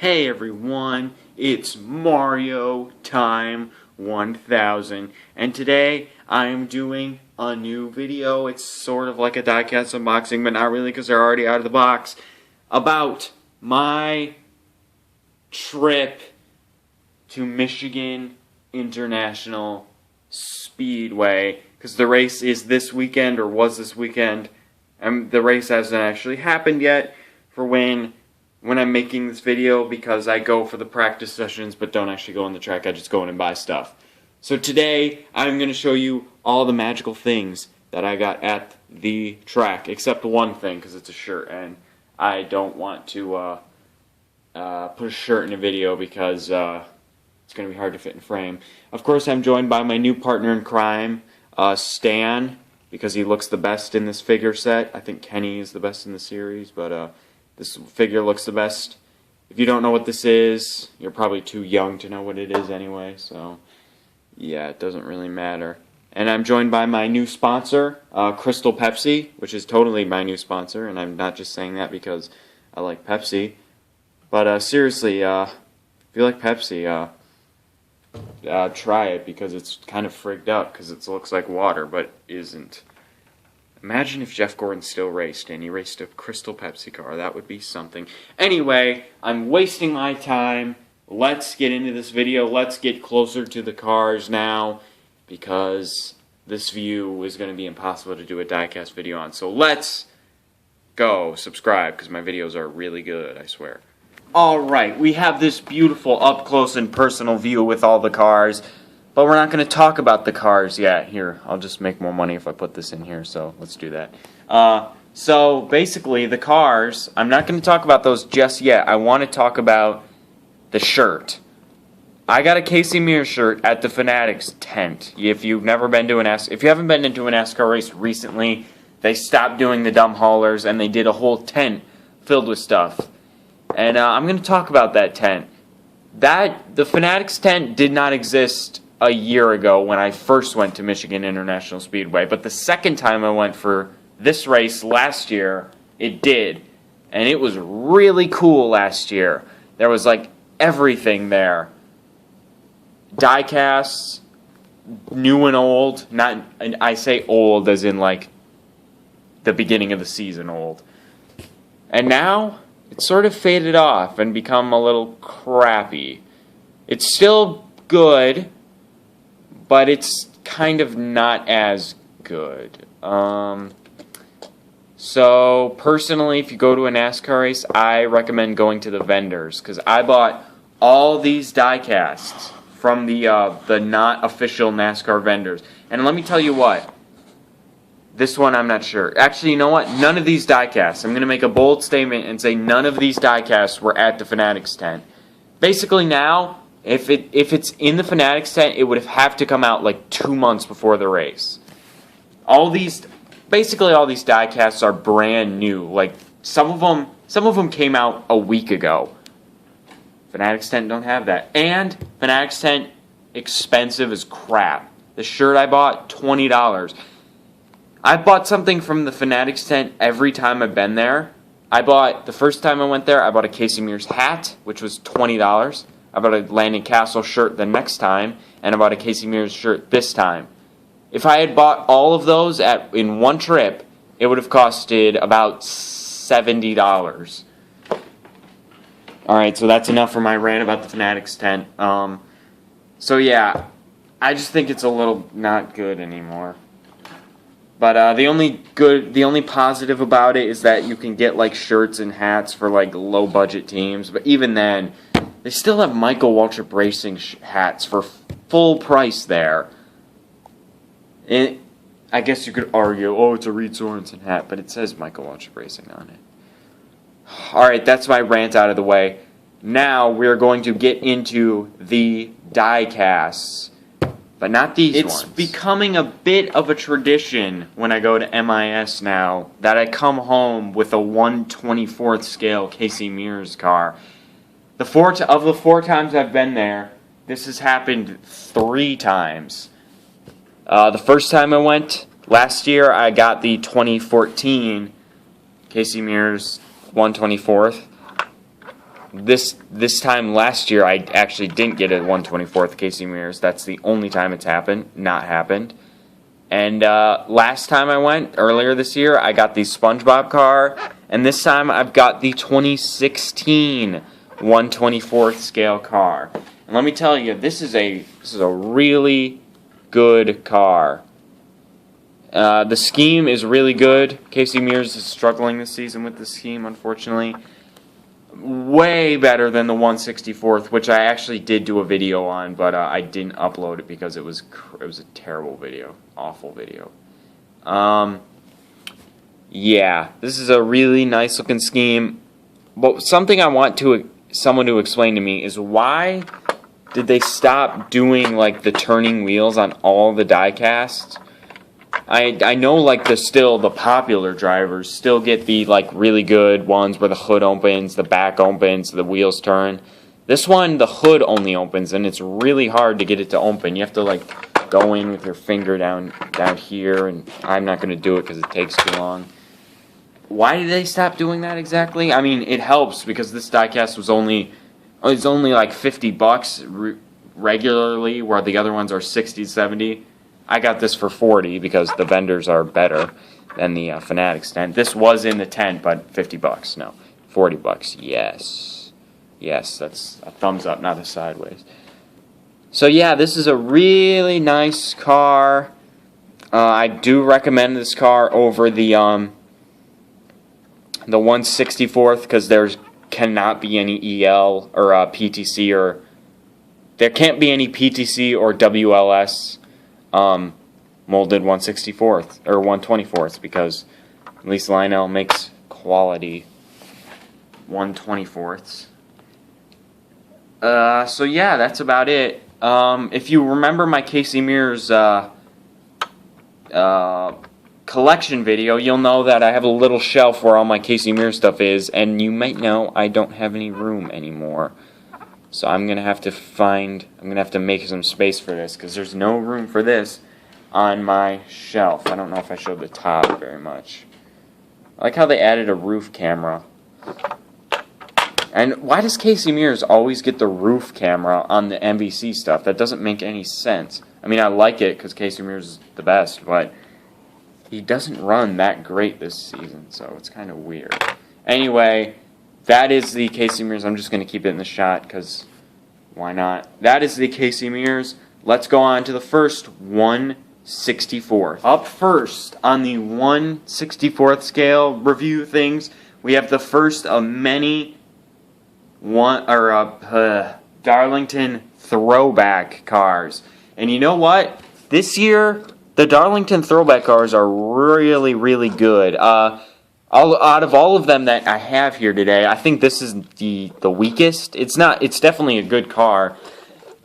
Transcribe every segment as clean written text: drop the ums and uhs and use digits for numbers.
Hey everyone, it's Mario Time 1000, and today I am doing a new video. It's sort of like a diecast unboxing, but not really because they're already out of the box, about my trip to Michigan International Speedway, because the race is this weekend, or was this weekend, and the race hasn't actually happened yet for when I'm making this video, because I go for the practice sessions but don't actually go on the track. I just go in and buy stuff. So today I'm going to show you all the magical things that I got at the track, except one thing, because it's a shirt, and I don't want to put a shirt in a video because it's going to be hard to fit in frame. Of course, I'm joined by my new partner in crime, Stan, because he looks the best in this figure set. I think Kenny is the best in the series, but this figure looks the best. If you don't know what this is, you're probably too young to know what it is anyway, so yeah, it doesn't really matter. And I'm joined by my new sponsor, Crystal Pepsi, which is totally my new sponsor, and I'm not just saying that because I like Pepsi. But seriously, if you like Pepsi, try it, because it's kind of frigged up, because it looks like water, but isn't. Imagine if Jeff Gordon still raced, and he raced a Crystal Pepsi car. That would be something. Anyway, I'm wasting my time. Let's get into this video. Let's get closer to the cars now, because this view is going to be impossible to do a diecast video on. So let's go. Subscribe, because my videos are really good, I swear. Alright, we have this beautiful up-close and personal view with all the cars. But we're not going to talk about the cars yet. Here, I'll just make more money if I put this in here, so let's do that. So, basically, the cars, I'm not going to talk about those just yet. I want to talk about the shirt. I got a Kasey Kahne shirt at the Fanatics Tent. If you've never been to if you haven't been into a NASCAR race recently, they stopped doing the dumb haulers, and they did a whole tent filled with stuff. And I'm going to talk about that tent. The Fanatics Tent did not exist a year ago when I first went to Michigan International Speedway, but the second time I went for this race last year, it did, and it was really cool last year. There was like everything there. Diecasts, new and old, not, and I say old as in like the beginning of the season old. And now it's sort of faded off and become a little crappy. It's still good, but it's kind of not as good. So, personally, if you go to a NASCAR race, I recommend going to the vendors, because I bought all these diecasts from the not official NASCAR vendors. And let me tell you what, this one I'm not sure. Actually, you know what? None of these diecasts, I'm going to make a bold statement and say none of these diecasts were at the Fanatics Tent. Basically now, if it's in the Fanatics Tent, it would have to come out like 2 months before the race. Basically all these diecasts are brand new. Like some of them came out a week ago. Fanatics Tent don't have that. And Fanatics Tent, expensive as crap. The shirt I bought, $20. I bought something from the Fanatics Tent every time I've been there. The first time I went there, I bought a Kasey Kahne's hat, which was $20. I bought a Landon Castle shirt the next time, and I bought a Kasey Kahne's shirt this time. If I had bought all of those in one trip, it would have costed about $70. Alright, so that's enough for my rant about the Fanatics Tent. So yeah, I just think it's a little not good anymore. But the only positive about it is that you can get like shirts and hats for like low budget teams. But even then, they still have Michael Waltrip Racing hats for full price there. I guess you could argue, oh, it's a Reed Sorensen hat, but it says Michael Waltrip Racing on it. Alright, that's my rant out of the way. Now we're going to get into the diecasts. But not these ones. It's becoming a bit of a tradition when I go to MIS now that I come home with a 1/24th scale Kasey Kahne's car. Of the 4 times I've been there, this has happened 3 times. The first time I went, last year, I got the 2014 Kasey Kahne's 1/24th. this time last year, I actually didn't get a 1/24th Kasey Mears. That's the only time it's not happened. And last time I went, earlier this year, I got the SpongeBob car, and this time I've got the 2016 1/24th scale car. And let me tell you, this is a really good car. The scheme is really good. Kasey Mears is struggling this season with the scheme, unfortunately. Way better than the 1/64th, which I actually did do a video on, but I didn't upload it because it was a terrible video, awful video. Yeah, this is a really nice looking scheme. But something I want someone to explain to me is why did they stop doing like the turning wheels on all the die-casts? I know like the popular drivers still get the like really good ones where the hood opens, the back opens, the wheels turn. This one, the hood only opens, and it's really hard to get it to open. You have to like go in with your finger down here, and I'm not going to do it because it takes too long. Why did they stop doing that exactly? I mean, it helps because this diecast was only like $50 regularly, where the other ones are 60, 70. I got this for 40 because the vendors are better than the Fanatics tent. This was in the tent, but $50. No, $40. Yes. Yes, that's a thumbs up, not a sideways. So yeah, this is a really nice car. I do recommend this car over the 1/64th because there cannot be any EL or PTC, or there can't be any PTC or WLS molded 1/64th or 1/24th because at least Lionel makes quality 1/24ths. So yeah, that's about it. If you remember my Kasey Mears collection video, you'll know that I have a little shelf where all my Kasey Mears stuff is, and you might know I don't have any room anymore. So I'm gonna have to make some space for this because there's no room for this on my shelf. I don't know if I showed the top very much. I like how they added a roof camera. And why does Kasey Mears always get the roof camera on the NBC stuff? That doesn't make any sense. I mean, I like it because Kasey Mears is the best, but he doesn't run that great this season, so it's kind of weird. Anyway, that is the Kasey Mears. I'm just going to keep it in the shot because why not? That is the Kasey Mears. Let's go on to the first 1/64th. Up first on the 1/64th scale review things, we have the first of many Darlington Throwback cars. And you know what? This year, the Darlington Throwback cars are really, really good. Out of all of them that I have here today, I think this is the weakest. It's definitely a good car,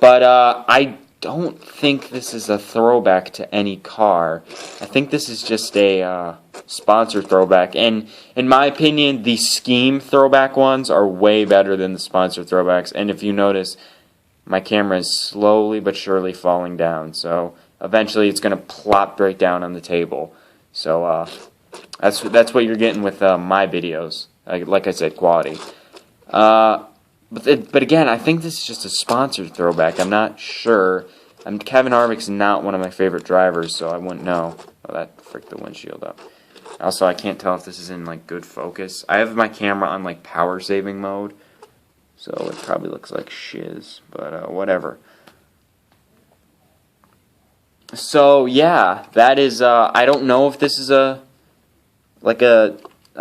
but I don't think this is a throwback to any car. I think this is just a sponsored throwback. And in my opinion, the scheme throwback ones are way better than the sponsored throwbacks. And if you notice, my camera is slowly but surely falling down. So eventually it's going to plop right down on the table. So that's what you're getting with my videos. Like I said, quality. But again, I think this is just a sponsored throwback. I'm not sure. Kevin Harvick's not one of my favorite drivers, so I wouldn't know. Oh, that fricked the windshield up. Also, I can't tell if this is in like good focus. I have my camera on like power saving mode, so it probably looks like shiz, but whatever. So yeah, that is. I don't know if this is I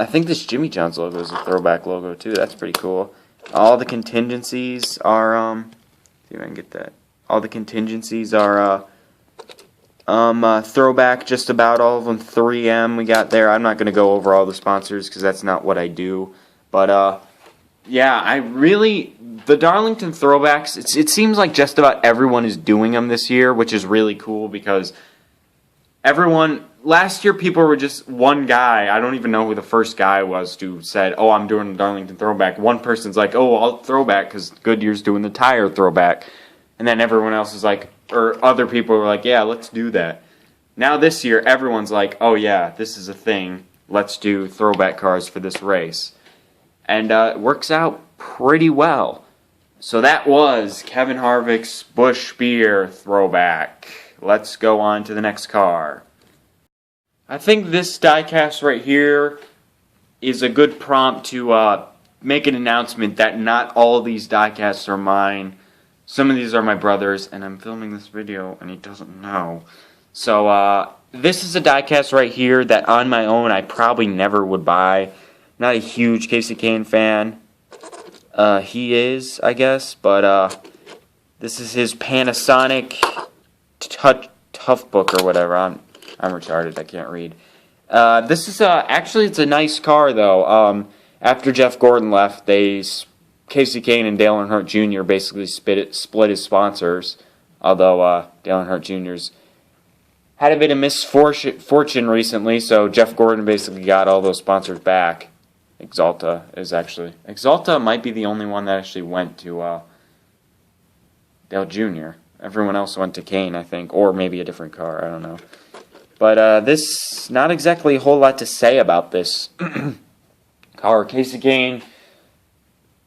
think this Jimmy John's logo is a throwback logo too. That's pretty cool. All the contingencies are see if I can get that. All the contingencies are throwback, just about all of them. 3M we got there. I'm not going to go over all the sponsors because that's not what I do. But yeah, the Darlington Throwbacks, it seems like just about everyone is doing them this year, which is really cool because last year people were just one guy, I don't even know who the first guy was who said, oh, I'm doing the Darlington Throwback. One person's like, oh, I'll throwback because Goodyear's doing the tire throwback. And then everyone else is like, or other people were like, yeah, let's do that. Now this year, everyone's like, oh yeah, this is a thing. Let's do throwback cars for this race. And it works out pretty well. So that was Kevin Harvick's Busch Beer throwback. Let's go on to the next car. I think this diecast right here is a good prompt to make an announcement that not all of these diecasts are mine. Some of these are my brother's, and I'm filming this video and he doesn't know. So this is a diecast right here that on my own I probably never would buy. Not a huge Kasey Kahne fan. He is, I guess, but this is his Panasonic Tough Book or whatever. I'm retarded. I can't read. This is actually it's a nice car though. After Jeff Gordon left, Kasey Kahne and Dale Earnhardt Jr. basically split his sponsors. Although Dale Earnhart Jr.'s had a bit of misfortune recently, so Jeff Gordon basically got all those sponsors back. Exalta might be the only one that actually went to Dale Jr. Everyone else went to Kahne, I think, or maybe a different car, I don't know. But this, not exactly a whole lot to say about this car. Kasey Kahne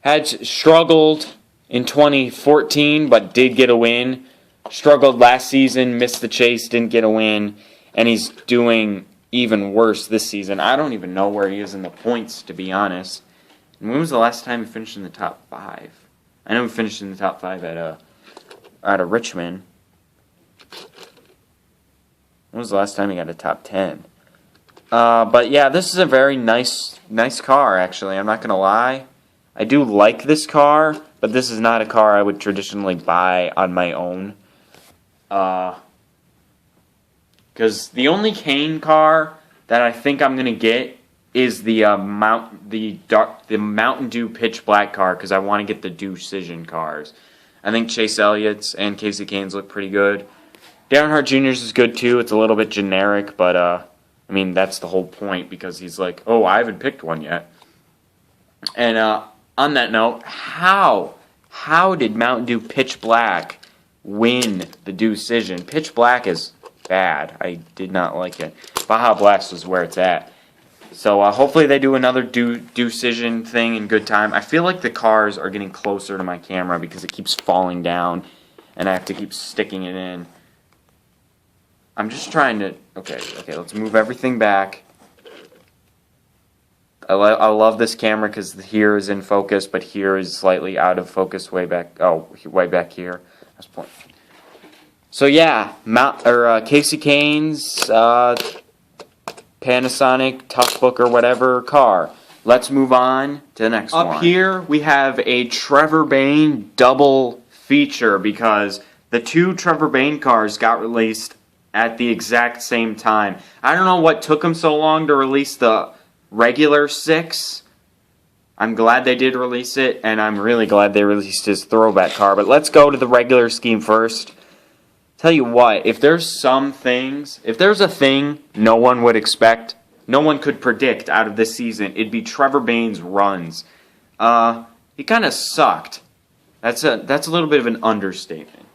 had struggled in 2014, but did get a win. Struggled last season, missed the chase, didn't get a win, and he's doing even worse this season. I don't even know where he is in the points, to be honest. And when was the last time he finished in the top 5? I know he finished in the top 5 at Richmond. When was the last time he got a top 10? But yeah, this is a very nice car, actually. I'm not going to lie. I do like this car, but this is not a car I would traditionally buy on my own. Because the only Kahne car that I think I'm going to get is the Mountain Dew Pitch Black car, because I want to get the Decision cars. I think Chase Elliott's and Kasey Kahne's look pretty good. Dale Earnhardt Jr.'s is good too. It's a little bit generic, but I mean, that's the whole point, because he's like, oh, I haven't picked one yet. And on that note, how did Mountain Dew Pitch Black win the Decision? Pitch Black is bad. I did not like it. Baja Blast was where it's at. So hopefully they do another Decision thing in good time. I feel like the cars are getting closer to my camera because it keeps falling down, and I have to keep sticking it in. I'm just trying to... Okay, let's move everything back. I love this camera because here is in focus, but here is slightly out of focus way back. Oh, way back here. That's the point. So yeah, Kasey Kahne's Panasonic Tough Book or whatever car. Let's move on to the next one. Up here we have a Trevor Bayne double feature because the two Trevor Bayne cars got released at the exact same time. I don't know what took them so long to release the regular 6. I'm glad they did release it, and I'm really glad they released his throwback car. But let's go to the regular scheme first. Tell you what, if there's a thing no one would expect, no one could predict out of this season, it'd be Trevor Bayne's runs. He kind of sucked. That's a little bit of an understatement.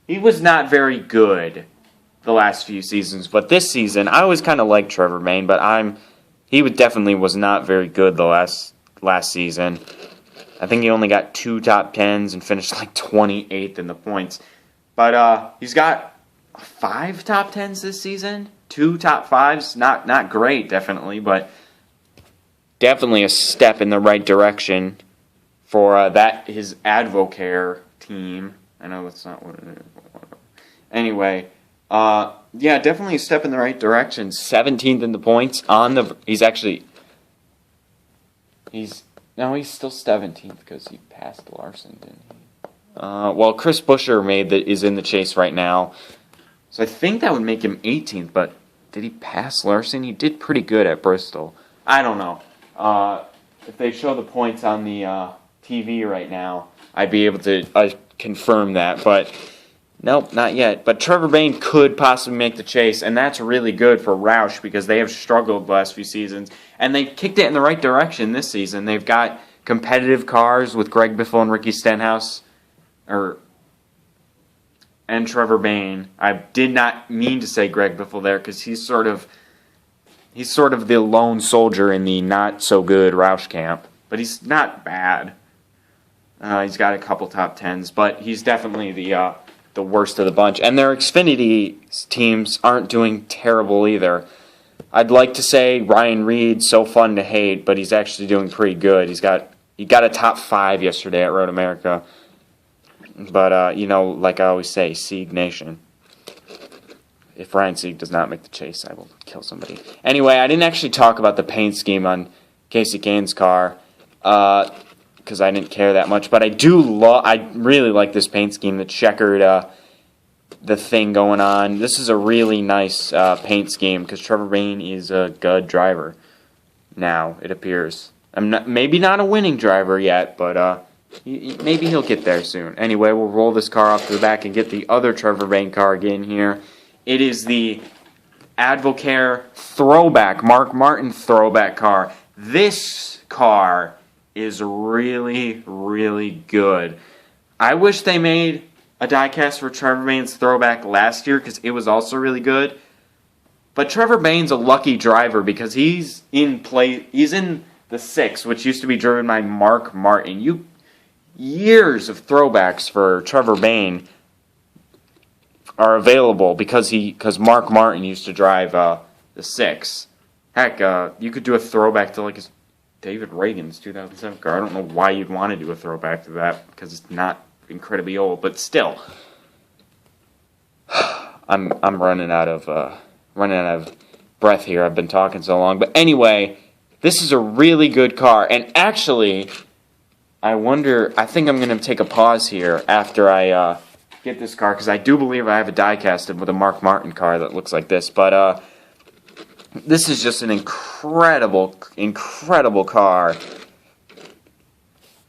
He was not very good the last few seasons, but this season, I always kind of liked Trevor Bayne, but he definitely was not very good the last season. I think he only got 2 top 10s and finished like 28th in the points. But he's got 5 top 10s this season, 2 top 5s. Not great, definitely, but definitely a step in the right direction for his Advocare team. I know that's not what it is. Anyway, yeah, definitely a step in the right direction. 17th in the points he's still 17th because he passed Larson, didn't he? Well, Chris Buescher is in the chase right now, so I think that would make him 18th. But did he pass Larson? He did pretty good at Bristol. I don't know. If they show the points on the TV right now, I'd be able to confirm that. But nope, not yet. But Trevor Bayne could possibly make the chase, and that's really good for Roush because they have struggled the last few seasons, and they kicked it in the right direction this season. They've got competitive cars with Greg Biffle and Ricky Stenhouse, and Trevor Bayne. I did not mean to say Greg Biffle there because he's sort of the lone soldier in the not so good Roush camp, but he's not bad. He's got a couple top 10s, but he's definitely the worst of the bunch. And their Xfinity teams aren't doing terrible either. I'd like to say Ryan Reed, so fun to hate, but he's actually doing pretty good. He got a top 5 yesterday at Road America. But, like I always say, Sieg Nation. If Ryan Sieg does not make the chase, I will kill somebody. Anyway, I didn't actually talk about the paint scheme on Kasey Kahne's car, because I didn't care that much. But I really like this paint scheme, the checkered, the thing going on. This is a really nice paint scheme, because Trevor Bayne is a good driver now, it appears. Maybe not a winning driver yet, but maybe he'll get there soon. Anyway, we'll roll this car off to the back and get the other Trevor Bayne car again here. It is the Advocare Throwback, Mark Martin Throwback car. This car is really, really good. I wish they made a diecast for Trevor Bayne's Throwback last year, because it was also really good. But Trevor Bayne's a lucky driver, because he's in the 6, which used to be driven by Mark Martin. Years of throwbacks for Trevor Bayne are available because Mark Martin used to drive the 6. Heck, you could do a throwback to his David Reagan's 2007 car. I don't know why you'd want to do a throwback to that, because it's not incredibly old, but still. I'm running out of breath here. I've been talking so long. But anyway, this is a really good car. And actually, I think I'm going to take a pause here after I get this car, because I do believe I have a diecast with a Mark Martin car that looks like this. But this is just an incredible, incredible car.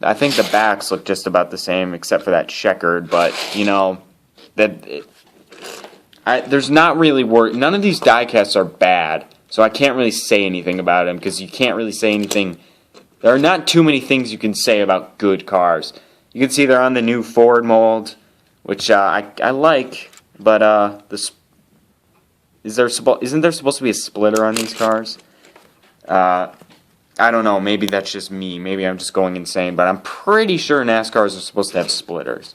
I think the backs look just about the same, except for that checkered. But there's not really none of these diecasts are bad, so I can't really say anything about them, because you can't really say anything. There are not too many things you can say about good cars. You can see they're on the new Ford mold, which I like, but isn't there supposed to be a splitter on these cars? I don't know, maybe that's just me. Maybe I'm just going insane, but I'm pretty sure NASCARs are supposed to have splitters.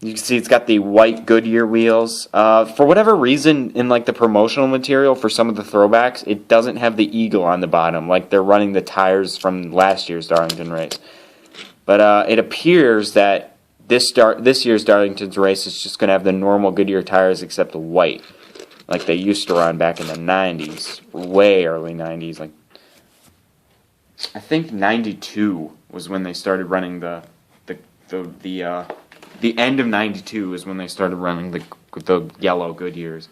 You can see it's got the white Goodyear wheels. For whatever reason, in the promotional material for some of the throwbacks, it doesn't have the eagle on the bottom, like they're running the tires from last year's Darlington race. But it appears that this year's Darlington's race is just going to have the normal Goodyear tires except white, like they used to run back in the 90s, way early 90s. I think 92 was when they started running the end of 92 is when they started running the yellow Goodyears.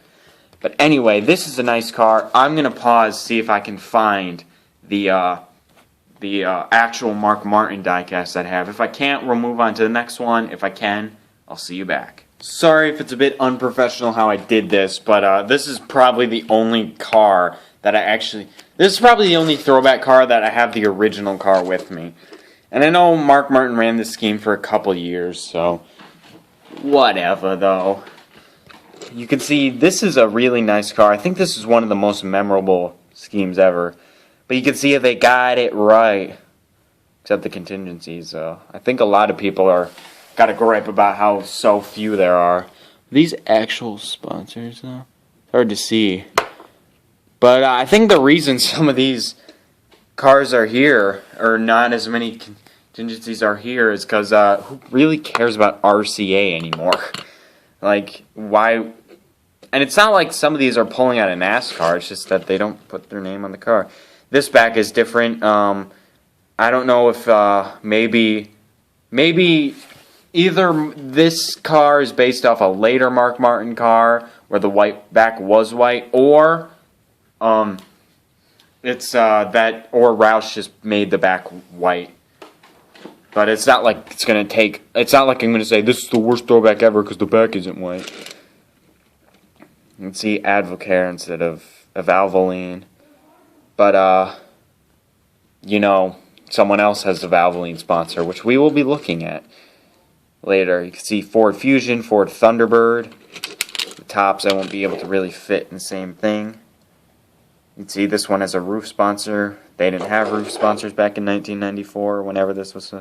But anyway, this is a nice car. I'm going to pause, see if I can find the actual Mark Martin diecast that I have. If I can't, we'll move on to the next one. If I can, I'll see you back. Sorry if it's a bit unprofessional how I did this, but this is probably the only car that this is probably the only throwback car that I have the original car with me. And I know Mark Martin ran this scheme for a couple years, so whatever, though. You can see this is a really nice car. I think this is one of the most memorable schemes ever. But you can see if they got it right, except the contingencies. I think a lot of people got a gripe about how so few there are. Are these actual sponsors, though? Hard to see. But I think the reason some of these cars are here, or not as many contingencies are here, is because who really cares about RCA anymore? Why? And it's not like some of these are pulling out of NASCAR, it's just that they don't put their name on the car. This back is different. I don't know if maybe either this car is based off a later Mark Martin car where the white back was white, or it's that, or Roush just made the back white. But it's not like it's not like I'm gonna say this is the worst throwback ever because the back isn't white. You can see Advocare instead of Valvoline. But someone else has the Valvoline sponsor, which we will be looking at later. You can see Ford Fusion, Ford Thunderbird. The tops I won't be able to really fit in the same thing. You can see this one has a roof sponsor. They didn't have roof sponsors back in 1994, whenever this was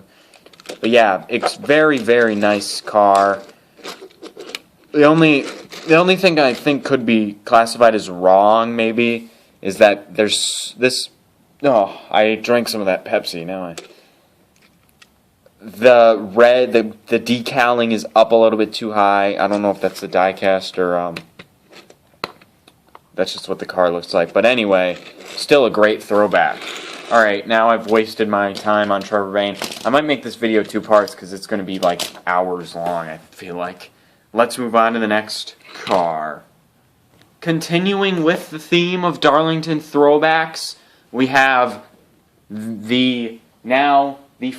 But yeah, it's very, very nice car. The only thing I think could be classified as wrong, maybe, is that there's this... Oh, I drank some of that Pepsi, now the red, the decaling is up a little bit too high. I don't know if that's the die-cast or, that's just what the car looks like. But anyway, still a great throwback. Alright, now I've wasted my time on Trevor Bayne. I might make this video 2 parts because it's going to be like hours long, I feel like. Let's move on to the next car. Continuing with the theme of Darlington throwbacks, we have the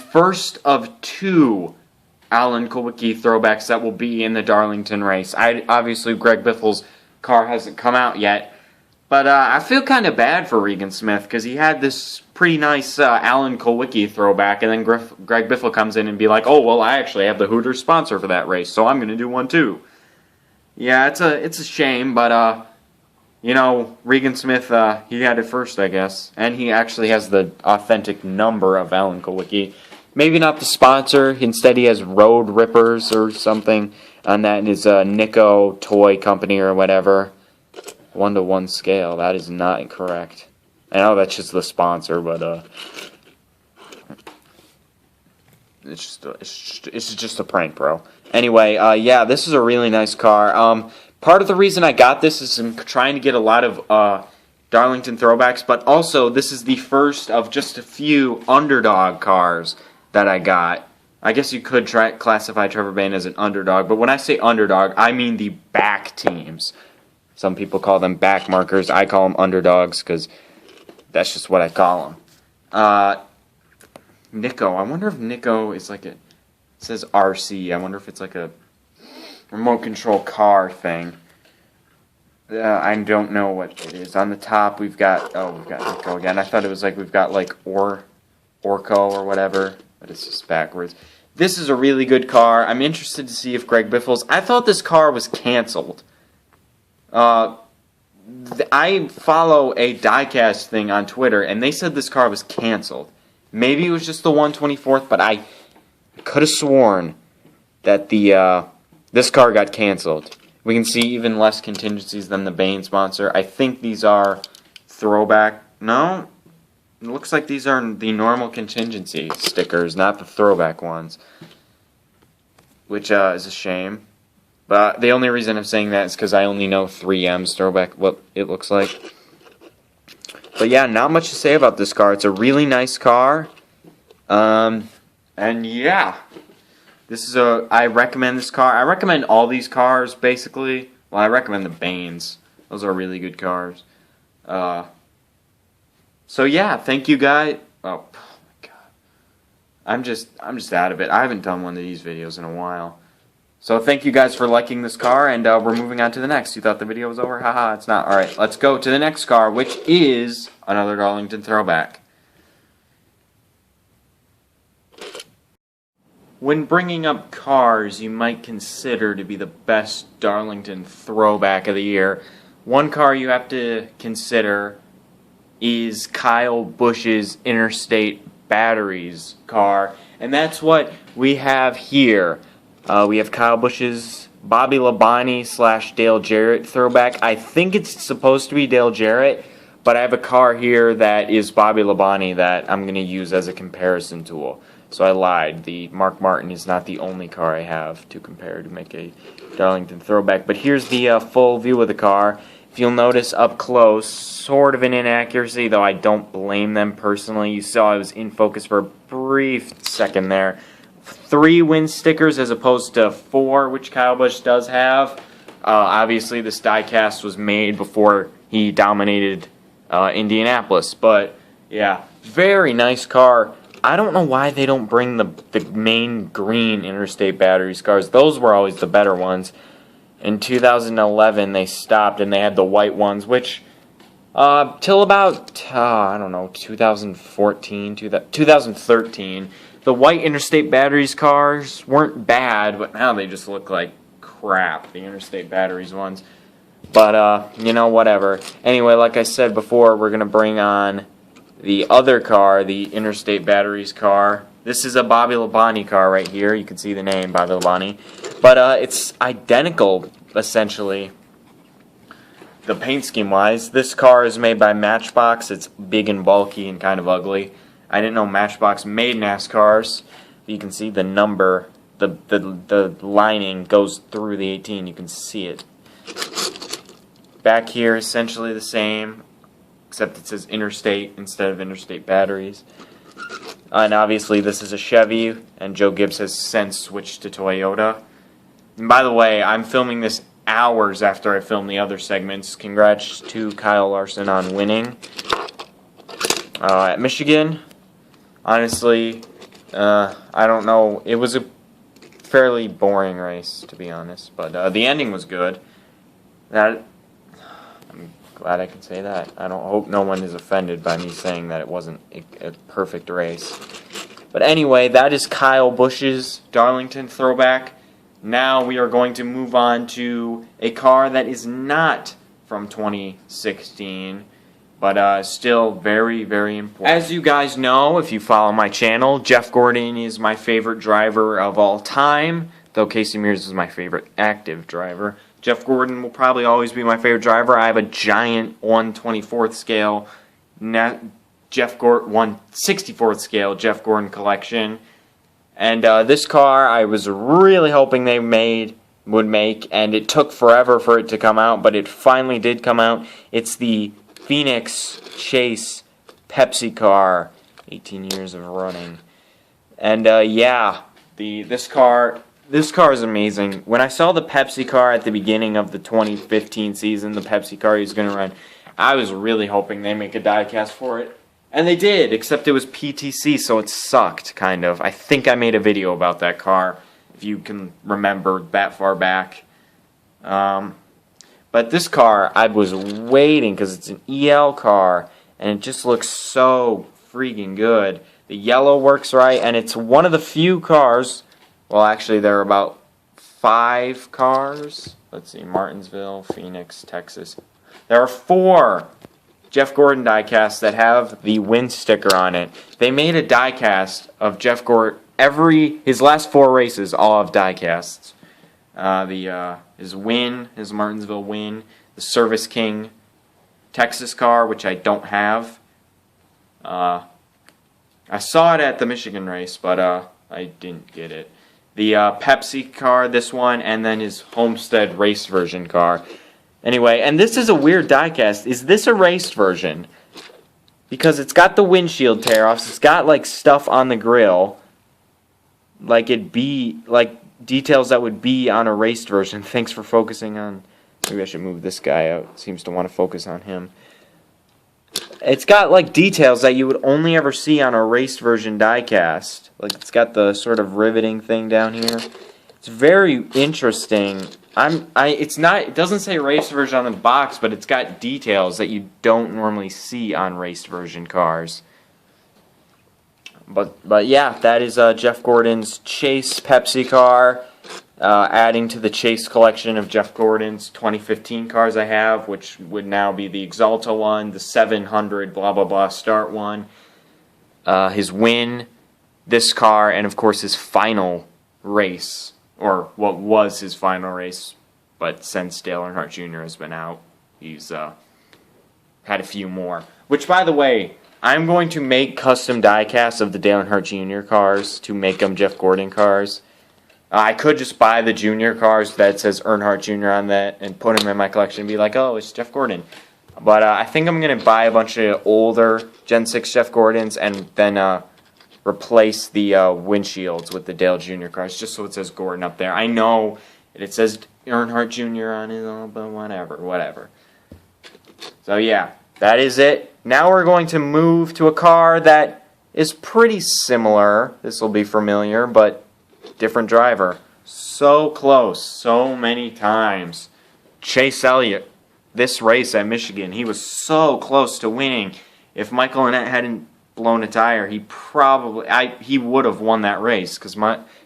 first of 2 Alan Kulwicki throwbacks that will be in the Darlington race. Obviously, Greg Biffle's car hasn't come out yet, but I feel kind of bad for Regan Smith because he had this pretty nice Alan Kulwicki throwback, and then Greg Biffle comes in and be like, oh, well, I actually have the Hooters sponsor for that race, so I'm going to do one too. Yeah, it's a shame, but you know, Regan Smith, he had it first, I guess, and he actually has the authentic number of Alan Kulwicki. Maybe not the sponsor, instead he has Road Rippers or something on that in his Nico toy company or whatever. 1-to-1 scale, that is not incorrect. I know that's just the sponsor, but it's just a prank, bro. Anyway, yeah, this is a really nice car. Part of the reason I got this is I'm trying to get a lot of Darlington throwbacks, but also this is the first of just a few underdog cars that I got. I guess you could classify Trevor Bayne as an underdog, but when I say underdog, I mean the back teams. Some people call them back markers. I call them underdogs because that's just what I call them. Nico. I wonder if Nico is like it says RC. I wonder if it's like a remote control car thing. I don't know what it is. On the top we've got Nico again. I thought it was like we've got like Orco or whatever, but it's just backwards. This is a really good car. I'm interested to see if Greg Biffle's... I thought this car was canceled. I follow a diecast thing on Twitter, and they said this car was canceled. Maybe it was just the 124th, but I could have sworn that this car got canceled. We can see even less contingencies than the Bayne sponsor. I think these are throwback. No, it looks like these are the normal contingency stickers, not the throwback ones, which is a shame. But the only reason I'm saying that is because I only know 3M's throwback, what it looks like. But yeah, not much to say about this car. It's a really nice car. And yeah, I recommend this car. I recommend all these cars, basically. Well, I recommend the Baynes. Those are really good cars. So yeah, thank you guys. Oh my god. I'm just out of it. I haven't done one of these videos in a while. So thank you guys for liking this car, and we're moving on to the next. You thought the video was over? Haha, it's not. Alright, let's go to the next car, which is another Darlington throwback. When bringing up cars you might consider to be the best Darlington throwback of the year, one car you have to consider is Kyle Busch's Interstate Batteries car, and that's what we have here. We have Kyle Busch's Bobby Labonte / Dale Jarrett throwback. I think it's supposed to be Dale Jarrett, but I have a car here that is Bobby Labonte that I'm going to use as a comparison tool. So I lied. The Mark Martin is not the only car I have to compare to make a Darlington throwback. But here's the full view of the car. If you'll notice up close, sort of an inaccuracy, though I don't blame them personally. You saw I was in focus for a brief second there. 3 wind stickers as opposed to 4, which Kyle Busch does have. Obviously, this diecast was made before he dominated Indianapolis. But, yeah, very nice car. I don't know why they don't bring the main green Interstate Batteries cars. Those were always the better ones. In 2011, they stopped, and they had the white ones, which, till about, I don't know, 2014, 2013, the white Interstate Batteries cars weren't bad, but now they just look like crap, the Interstate Batteries ones. But, you know, whatever. Anyway, like I said before, we're going to bring on the other car, the Interstate Batteries car. This is a Bobby Labonte car right here. You can see the name, Bobby Labonte. But it's identical, essentially, the paint scheme-wise. This car is made by Matchbox. It's big and bulky and kind of ugly. I didn't know Matchbox made NASCARs. You can see the number, the lining goes through the 18. You can see it. Back here, essentially the same, except it says Interstate instead of Interstate Batteries. And obviously this is a Chevy, and Joe Gibbs has since switched to Toyota. And by the way, I'm filming this hours after I filmed the other segments. Congrats to Kyle Larson on winning at Michigan. Honestly, I don't know. It was a fairly boring race, to be honest, but the ending was good. I'm glad I can say that. I don't hope no one is offended by me saying that it wasn't a perfect race. But anyway, that is Kyle Busch's Darlington Throwback. Now we are going to move on to a car that is not from 2016, but still very, very important. As you guys know, if you follow my channel, Jeff Gordon is my favorite driver of all time, though Casey Mears is my favorite active driver. Jeff Gordon will probably always be my favorite driver. I have a giant 1/24th scale Jeff Gordon 1/64th scale Jeff Gordon collection, and this car I was really hoping they would make, and it took forever for it to come out, but it finally did come out. It's the Phoenix Chase Pepsi car, 18 years of running, and yeah, this car is amazing. When I saw the Pepsi car at the beginning of the 2015 season, the Pepsi car he was going to run, I was really hoping they make a diecast for it. And they did, except it was PTC, so it sucked, kind of. I think I made a video about that car, if you can remember that far back. But this car, I was waiting, because it's an EL car, and it just looks so freaking good. The yellow works right, and it's one of the few cars. Well, actually, there are about 5 cars. Let's see, Martinsville, Phoenix, Texas. There are 4 Jeff Gordon diecasts that have the win sticker on it. They made a diecast of Jeff Gordon. His last 4 races all have diecasts. His win, his Martinsville win, the Service King Texas car, which I don't have. I saw it at the Michigan race, but I didn't get it. The Pepsi car, this one, and then his Homestead race version car. Anyway, and this is a weird diecast. Is this a raced version? Because it's got the windshield tear-offs. It's got, like, stuff on the grill. Like details that would be on a raced version. Thanks for focusing on... Maybe I should move this guy out. Seems to want to focus on him. It's got, like, details that you would only ever see on a raced version diecast. Like, it's got the sort of riveting thing down here. It's very interesting. It doesn't say race version on the box, but it's got details that you don't normally see on raced version cars. But yeah, that is Jeff Gordon's Chase Pepsi car, adding to the Chase collection of Jeff Gordon's 2015 cars I have, which would now be the Exalta one, the 700 blah blah blah start one, his win, this car, and of course his final race. Or what was his final race, but since Dale Earnhardt Jr. has been out, he's had a few more. Which, by the way, I'm going to make custom diecasts of the Dale Earnhardt Jr. cars to make them Jeff Gordon cars. I could just buy the Junior cars that says Earnhardt Jr. on that and put them in my collection and be like, oh, it's Jeff Gordon. But I think I'm going to buy a bunch of older Gen 6 Jeff Gordons and then... replace the windshields with the Dale Jr. cars, just so it says Gordon up there. I know it says Earnhardt Jr. on it, but whatever. So yeah, that is it. Now we're going to move to a car that is pretty similar. This will be familiar, but different driver. So close, so many times. Chase Elliott, this race at Michigan, he was so close to winning. If Michael Annett hadn't blown a tire, he would have won that race, because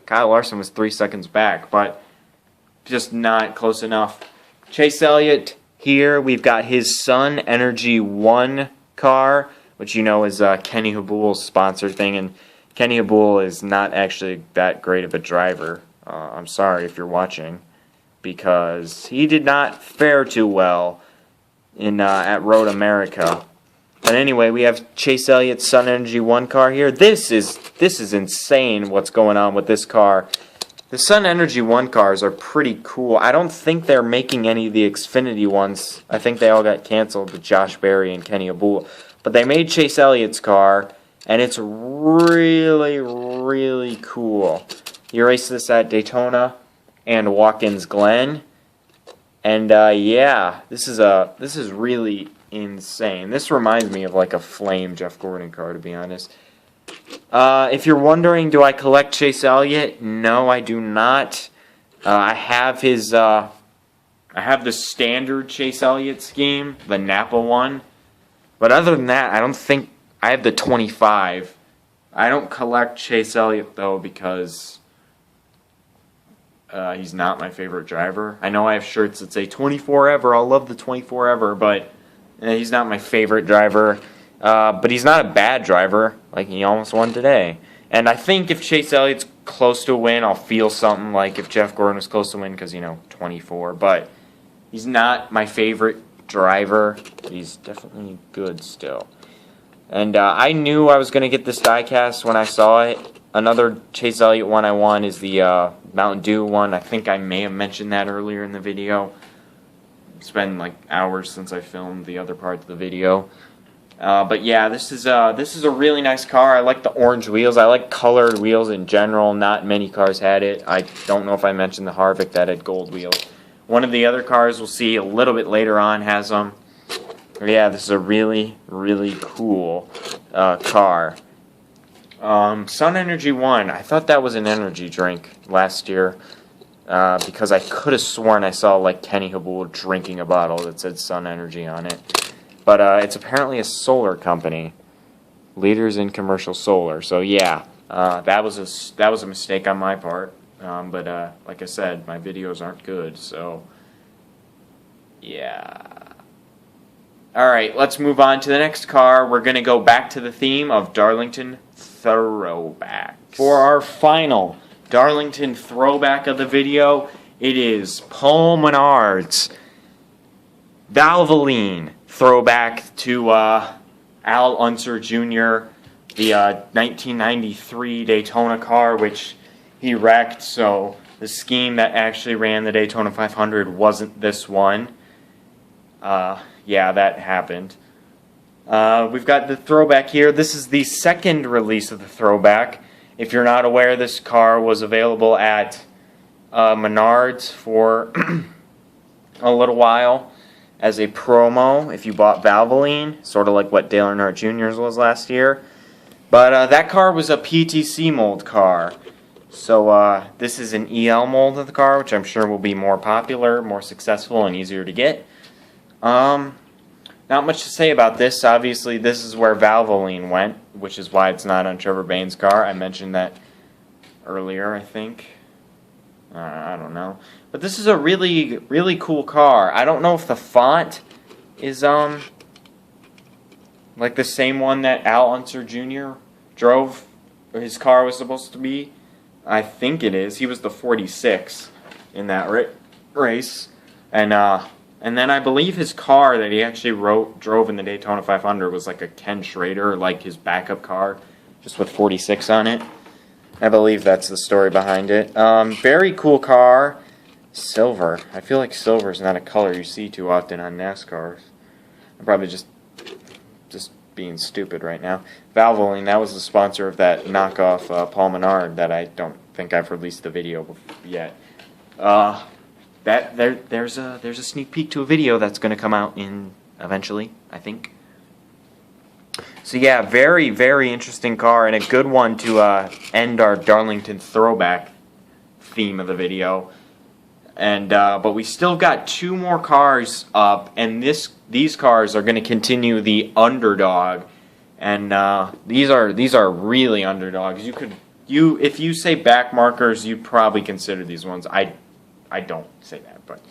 Kyle Larson was 3 seconds back, but just not close enough. Chase Elliott here, we've got his Sun Energy 1 car, which you know is Kenny Habul's sponsor thing, and Kenny Abul is not actually that great of a driver. I'm sorry if you're watching, because he did not fare too well in at Road America. But anyway, we have Chase Elliott's Sun Energy 1 car here. This is insane what's going on with this car. The Sun Energy 1 cars are pretty cool. I don't think they're making any of the Xfinity ones. I think they all got canceled with Josh Berry and Kenny Abul. But they made Chase Elliott's car, and it's really, really cool. You race this at Daytona and Watkins Glen. And yeah, this is really insane. This reminds me of like a flame Jeff Gordon car, to be honest. If you're wondering, do I collect Chase Elliott? No, I do not. I have his I have the standard Chase Elliott scheme, the Napa one. But other than that, I don't think I have the 25. I don't collect Chase Elliott though, because he's not my favorite driver. I know I have shirts that say 24 ever. I'll love the 24 ever, but he's not my favorite driver. But he's not a bad driver. Like, he almost won today. And I think if Chase Elliott's close to a win, I'll feel something like if Jeff Gordon was close to win, because, 24. But he's not my favorite driver. He's definitely good still. And I knew I was going to get this diecast when I saw it. Another Chase Elliott one I won is the Mountain Dew one. I think I may have mentioned that earlier in the video. It's been like hours since I filmed the other part of the video. But yeah, this is a really nice car. I like the orange wheels. I like colored wheels in general. Not many cars had it. I don't know if I mentioned the Harvick that had gold wheels. One of the other cars we'll see a little bit later on has them. Yeah, this is a really, really cool car. Sun Energy 1. I thought that was an energy drink last year because I could have sworn I saw like Kenny Abul drinking a bottle that said Sun Energy on it. But it's apparently a solar company, leaders in commercial solar. So yeah, that was a mistake on my part. But like I said, my videos aren't good. So yeah. All right, let's move on to the next car. We're gonna go back to the theme of Darlington Throwback. For our final Darlington Throwback of the video, it is Paul Menards Valvoline Throwback to Al Unser Jr., the 1993 Daytona car, which he wrecked. So the scheme that actually ran the Daytona 500 wasn't this one. Yeah, that happened. We've got the Throwback here. This is the second release of the Throwback. If you're not aware, this car was available at Menards for a little while as a promo if you bought Valvoline, sort of like what Dale Earnhardt Jr.'s was last year. But that car was a PTC mold car. So this is an EL mold of the car, which I'm sure will be more popular, more successful, and easier to get. Not much to say about this. Obviously, this is where Valvoline went, which is why it's not on Trevor Bayne's car. I mentioned that earlier, I think. I don't know. But this is a really, really cool car. I don't know if the font is, like the same one that Al Unser Jr. drove, or his car was supposed to be. I think it is. He was the 46 in that race. And then I believe his car that he actually drove in the Daytona 500 was like a Ken Schrader, like his backup car, just with 46 on it. I believe that's the story behind it. Very cool car. Silver. I feel like silver is not a color you see too often on NASCAR. I'm probably just being stupid right now. Valvoline, that was the sponsor of that knockoff Paul Menard that I don't think I've released the video yet. There's a sneak peek to a video that's going to come out eventually, I think. So yeah, very, very interesting car and a good one to end our Darlington Throwback theme of the video. And but we still got two more cars up, and these cars are going to continue the underdog. And these are really underdogs. If you say back markers, you'd probably consider these ones. I don't say that, but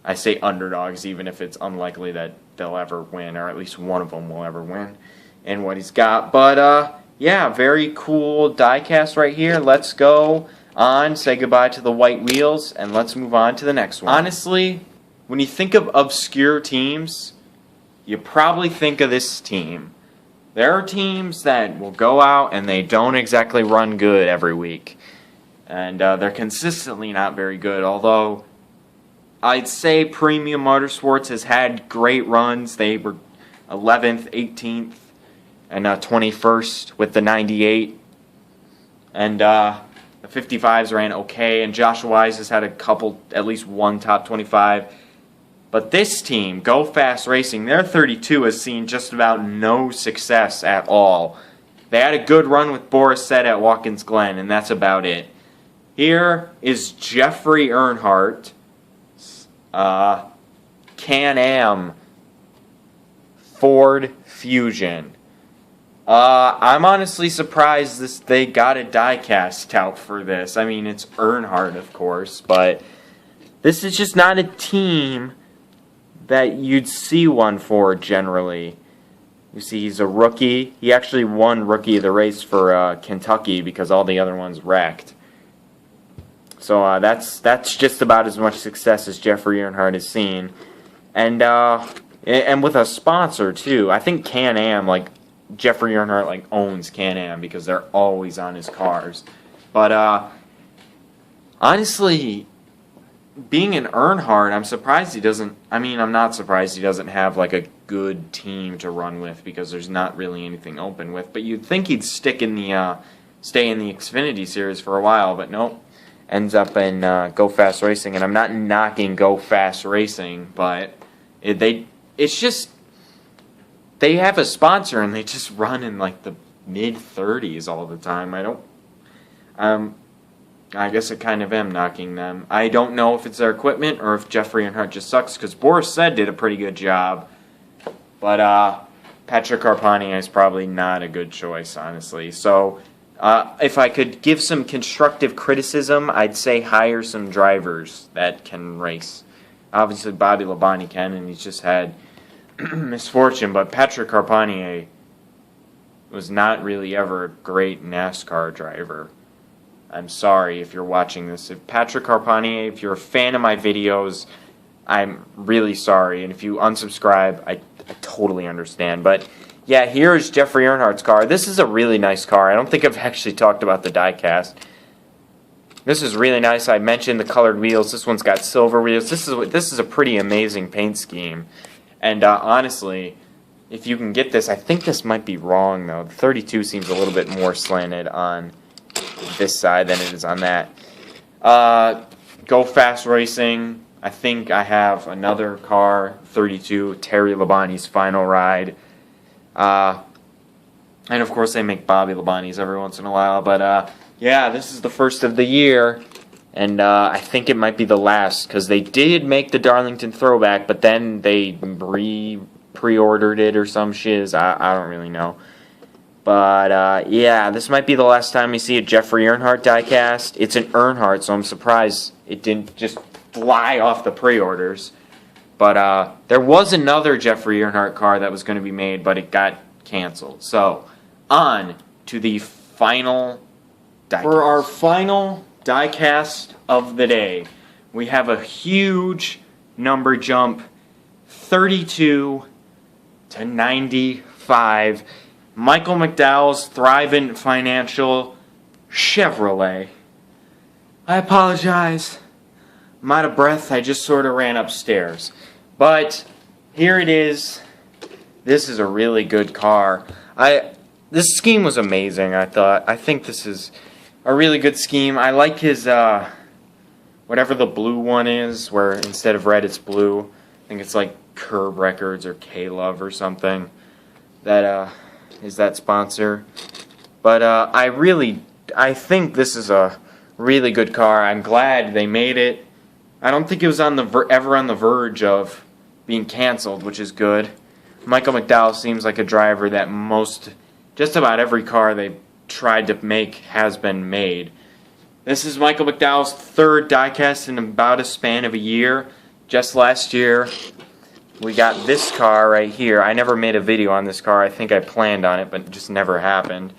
I say underdogs, even if it's unlikely that they'll ever win, or at least one of them will ever win in what he's got. But yeah, very cool diecast right here. Let's go on, say goodbye to the white wheels, and let's move on to the next one. Honestly, when you think of obscure teams, you probably think of this team. There are teams that will go out and they don't exactly run good every week. And they're consistently not very good, although I'd say Premium Motorsports has had great runs. They were 11th, 18th, and 21st with the 98. And the 55s ran okay, and Joshua Wise has had a couple, at least one top 25. But this team, Go Fast Racing, their 32 has seen just about no success at all. They had a good run with Boris Said at Watkins Glen, and that's about it. Here is Jeffrey Earnhardt, Can-Am Ford Fusion. I'm honestly surprised they got a die-cast out for this. I mean, it's Earnhardt, of course, but this is just not a team that you'd see one for generally. You see, he's a rookie. He actually won Rookie of the Race for Kentucky because all the other ones wrecked. So that's just about as much success as Jeffrey Earnhardt has seen. And with a sponsor, too. I think Can-Am, like, Jeffrey Earnhardt, like, owns Can-Am because they're always on his cars. But, honestly, being an Earnhardt, I'm surprised he doesn't... I mean, I'm not surprised he doesn't have, like, a good team to run with because there's not really anything open with. But you'd think he'd stay in the Xfinity Series for a while, but nope. Ends up in Go Fast Racing. And I'm not knocking Go Fast Racing, but it's just... They have a sponsor and they just run in, like, the mid-30s all the time. I guess I kind of am knocking them. I don't know if it's their equipment or if Jeffrey Earnhardt just sucks, because Boris Said did a pretty good job. But Patrick Carpani is probably not a good choice, honestly. So if I could give some constructive criticism, I'd say hire some drivers that can race. Obviously, Bobby Labonte can, and he's just had misfortune. But Patrick Carpani was not really ever a great NASCAR driver. I'm sorry if you're watching this. If Patrick Carpani, if you're a fan of my videos, I'm really sorry. And if you unsubscribe, I totally understand. But yeah, here's Jeffrey Earnhardt's car. This is a really nice car. I don't think I've actually talked about the diecast. This is really nice. I mentioned the colored wheels. This one's got silver wheels. This is a pretty amazing paint scheme. And honestly, if you can get this, I think this might be wrong though. The 32 seems a little bit more slanted on this side than it is on that. Go Fast Racing. I think I have another car, 32, Terry Labonte's Final Ride. And of course they make Bobby Labonte's every once in a while. But yeah, this is the first of the year. And I think it might be the last, because they did make the Darlington Throwback, but then they pre-ordered it or some shiz. I don't really know. But, yeah, this might be the last time you see a Jeffrey Earnhardt diecast. It's an Earnhardt, so I'm surprised it didn't just fly off the pre-orders. But there was another Jeffrey Earnhardt car that was going to be made, but it got canceled. So, on to the final diecast. For our final diecast of the day, we have a huge number jump, 32 to 95. Michael McDowell's Thriven Financial Chevrolet. I apologize. I'm out of breath. I just sort of ran upstairs. But here it is. This is a really good car. This scheme was amazing, I thought. I think this is a really good scheme. I like his, whatever the blue one is, where instead of red it's blue. I think it's like Curb Records or K-Love or something. That, is that sponsor. But I think this is a really good car. I'm glad they made it. I don't think it was ever on the verge of being canceled, which is good. Michael McDowell seems like a driver that just about every car they've tried to make has been made. This is Michael McDowell's third diecast in about a span of a year. Just last year, we got this car right here. I never made a video on this car. I think I planned on it, but it just never happened.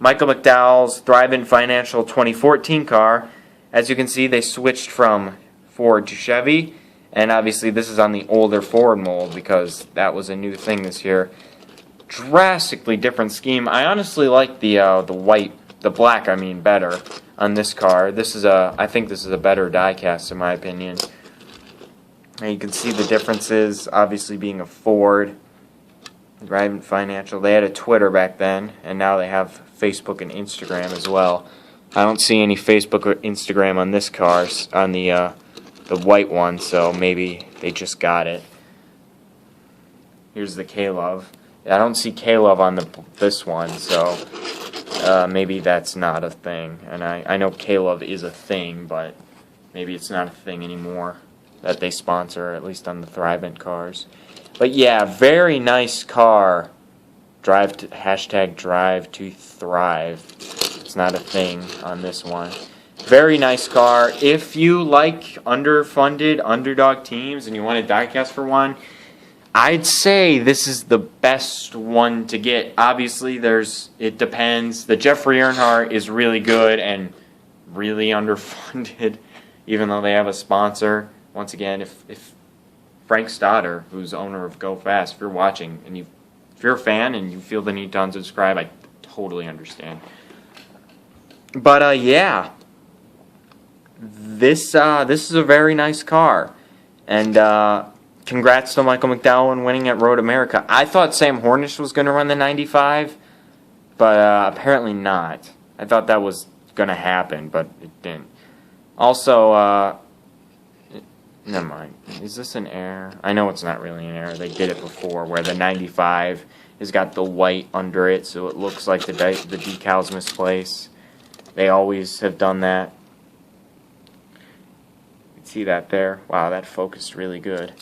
Michael McDowell's Thriven Financial 2014 car. As you can see, they switched from Ford to Chevy, and obviously this is on the older Ford mold because that was a new thing this year. Drastically different scheme. I honestly like the black, better on this car. I think this is a better diecast in my opinion. And you can see the differences, obviously being a Ford, Thriven Financial. They had a Twitter back then, and now they have Facebook and Instagram as well. I don't see any Facebook or Instagram on this car, on the white one, so maybe they just got it. Here's the K-Love. I don't see K-Love on this one, so maybe that's not a thing. And I know K-Love is a thing, but maybe it's not a thing anymore that they sponsor, at least on the Thriven cars. But yeah, very nice car. Drive to Thrive. It's not a thing on this one. Very nice car. If you like underfunded underdog teams and you want a diecast for one, I'd say this is the best one to get. Obviously, it depends. The Jeffrey Earnhardt is really good and really underfunded, even though they have a sponsor. Once again, if Frank Stoddard, who's owner of Go Fast, if you're watching and if you're a fan and you feel the need to unsubscribe, I totally understand. But yeah, this is a very nice car, and congrats to Michael McDowell on winning at Road America. I thought Sam Hornish was going to run the 95, but apparently not. I thought that was going to happen, but it didn't. Also, never mind. Is this an error? I know it's not really an error. They did it before, where the 95 has got the white under it, so it looks like the decal's misplaced. They always have done that. You can see that there. Wow, that focused really good.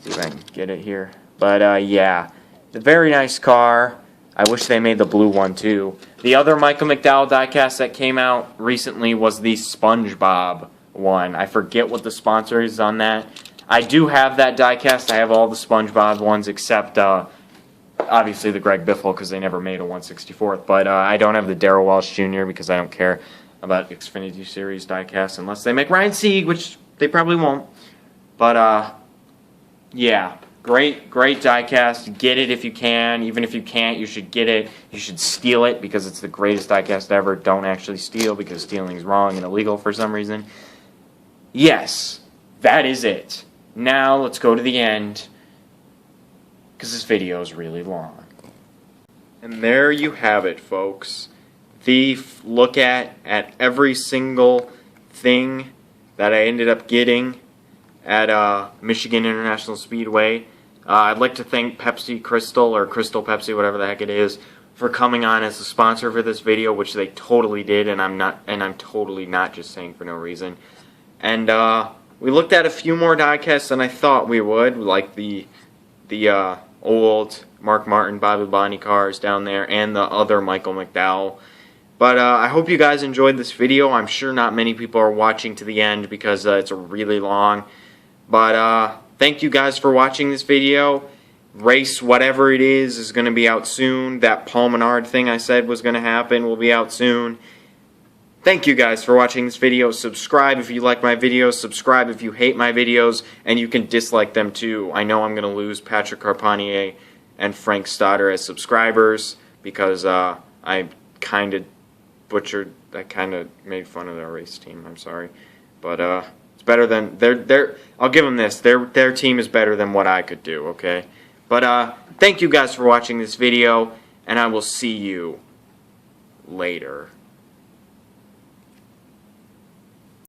See if I can get it here. But yeah, it's a very nice car. I wish they made the blue one too. The other Michael McDowell diecast that came out recently was the SpongeBob one. I forget what the sponsor is on that. I do have that diecast. I have all the SpongeBob ones except obviously the Greg Biffle because they never made a 1/64th. But I don't have the Darrell Walsh Jr. because I don't care about Xfinity Series diecast unless they make Ryan Sieg, which they probably won't. But yeah, great diecast. Get it if you can. Even if you can't, you should get it. You should steal it because it's the greatest diecast ever. Don't actually steal because stealing is wrong and illegal for some reason. Yes, that is it. Now let's go to the end because this video is really long. And there you have it, folks. The look at every single thing that I ended up getting at Michigan International Speedway. I'd like to thank Pepsi Crystal, or Crystal Pepsi, whatever the heck it is, for coming on as a sponsor for this video, which they totally did, and I'm totally not just saying for no reason. And we looked at a few more diecasts than I thought we would, like the old Mark Martin, Bobby Bonnie cars down there, and the other Michael McDowell. But I hope you guys enjoyed this video. I'm sure not many people are watching to the end because it's really long. But thank you guys for watching this video. Race whatever it is going to be out soon. That Paul Menard thing I said was going to happen will be out soon. Thank you guys for watching this video. Subscribe if you like my videos. Subscribe if you hate my videos. And you can dislike them too. I know I'm going to lose Patrick Carpentier and Frank Stoddard as subscribers because I kind of butchered, I kind of made fun of their race team. I'm sorry. But it's better than, I'll give them this. Their team is better than what I could do, okay? But thank you guys for watching this video. And I will see you later.